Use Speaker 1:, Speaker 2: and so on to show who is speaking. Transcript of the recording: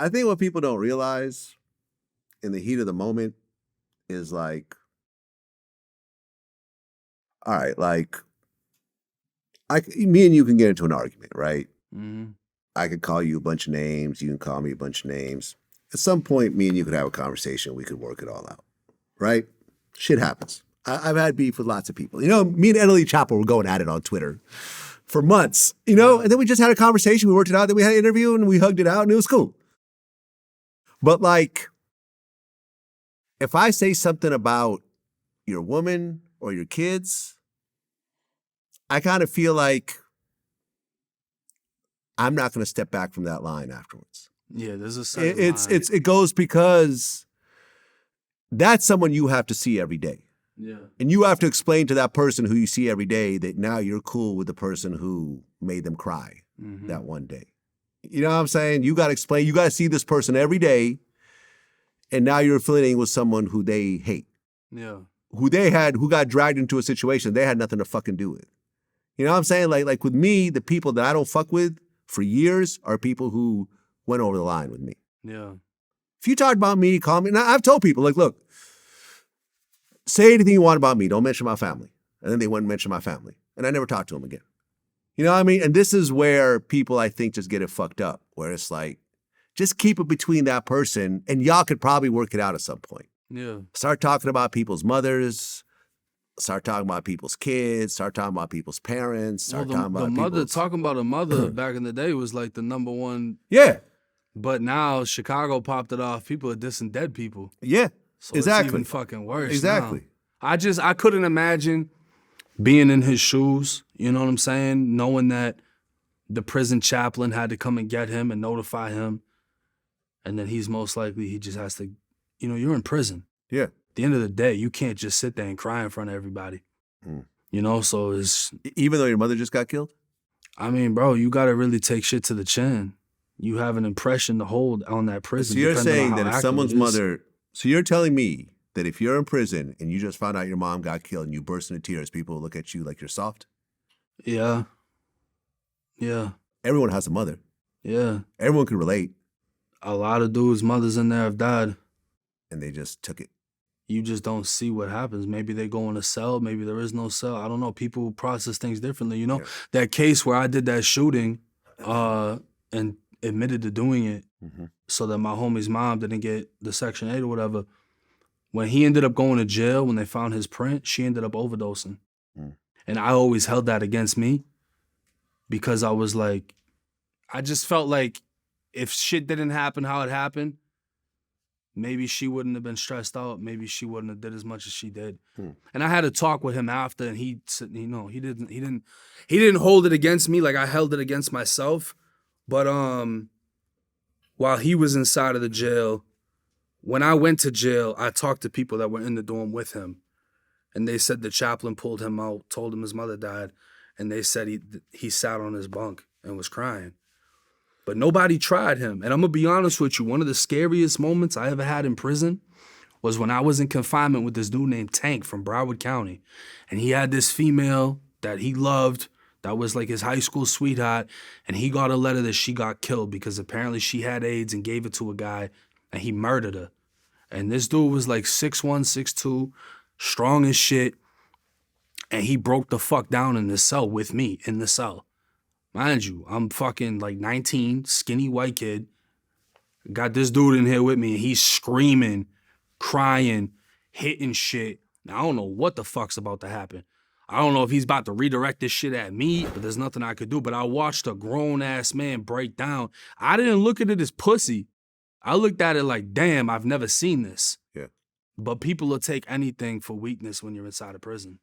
Speaker 1: I think what people don't realize in the heat of the moment is like, all right, like, me and you can get into an argument, right?
Speaker 2: Mm-hmm.
Speaker 1: I could call you a bunch of names. You can call me a bunch of names. At some point, me and you could have a conversation. We could work it all out, right? Shit happens. I've had beef with lots of people. You know, me and Italy Chopper were going at it on Twitter for months, you know? And then we just had a conversation. We worked it out. Then we had an interview and we hugged it out and it was cool. But like, if I say something about your woman or your kids, I kind of feel like I'm not going to step back from that line afterwards.
Speaker 2: Yeah, there's a certain line.
Speaker 1: It goes because that's someone you have to see every day.
Speaker 2: Yeah.
Speaker 1: And you have to explain to that person who you see every day that now you're cool with the person who made them cry that one day. You know what I'm saying? You got to explain, you got to see this person every day, and now you're affiliating with someone who they hate.
Speaker 2: Yeah.
Speaker 1: Who got dragged into a situation they had nothing to fucking do with. You know what I'm saying? Like with me, the people that I don't fuck with for years are people who went over the line with me.
Speaker 2: Yeah.
Speaker 1: If you talk about me, call me. Now, I've told people, like, look, say anything you want about me. Don't mention my family. And then they wouldn't mention my family. And I never talked to them again. You know what I mean? And this is where people, I think, just get it fucked up, where it's like, just keep it between that person, and y'all could probably work it out at some point.
Speaker 2: Yeah.
Speaker 1: Start talking about people's mothers. Start talking about people's kids. Start talking about people's parents. Start talking about
Speaker 2: talking about a mother back in the day was like the number one.
Speaker 1: Yeah.
Speaker 2: But now Chicago popped it off. People are dissing dead people.
Speaker 1: Yeah.
Speaker 2: So
Speaker 1: exactly.
Speaker 2: It's even fucking worse.
Speaker 1: Exactly.
Speaker 2: Now. I couldn't imagine being in his shoes. You know what I'm saying? Knowing that the prison chaplain had to come and get him and notify him, and then he just has to, you know, you're in prison.
Speaker 1: Yeah.
Speaker 2: At the end of the day, you can't just sit there and cry in front of everybody. You know, so it's...
Speaker 1: Even though your mother just got killed?
Speaker 2: I mean, bro, you got to really take shit to the chin. You have an impression to hold on that prison.
Speaker 1: So you're saying that if someone's mother... So you're telling me that if you're in prison and you just found out your mom got killed and you burst into tears, people will look at you like you're soft?
Speaker 2: Yeah. Yeah.
Speaker 1: Everyone has a mother.
Speaker 2: Yeah.
Speaker 1: Everyone can relate.
Speaker 2: A lot of dudes' mothers in there have died.
Speaker 1: And they just took it.
Speaker 2: You just don't see what happens. Maybe they go in a cell. Maybe there is no cell. I don't know. People process things differently. You know, that case where I did that shooting and admitted to doing it so that my homie's mom didn't get the Section 8 or whatever. When he ended up going to jail, when they found his print, she ended up overdosing. And I always held that against me because I was like, I just felt like if shit didn't happen how it happened, maybe she wouldn't have been stressed out. Maybe she wouldn't have did as much as she did. And I had a talk with him after, and he said, you know, he didn't hold it against me like I held it against myself. But while he was inside of the jail, when I went to jail, I talked to people that were in the dorm with him, and they said the chaplain pulled him out, told him his mother died, and they said he sat on his bunk and was crying. But nobody tried him. And I'm going to be honest with you, one of the scariest moments I ever had in prison was when I was in confinement with this dude named Tank from Broward County. And he had this female that he loved that was like his high school sweetheart. And he got a letter that she got killed because apparently she had AIDS and gave it to a guy and he murdered her. And this dude was like 6'1", 6'2", strong as shit. And he broke the fuck down in the cell with me in the cell. Mind you, I'm fucking like 19, skinny white kid. Got this dude in here with me and he's screaming, crying, hitting shit. Now, I don't know what the fuck's about to happen. I don't know if he's about to redirect this shit at me, but there's nothing I could do. But I watched a grown-ass man break down. I didn't look at it as pussy. I looked at it like, damn, I've never seen this.
Speaker 1: Yeah.
Speaker 2: But people will take anything for weakness when you're inside a prison.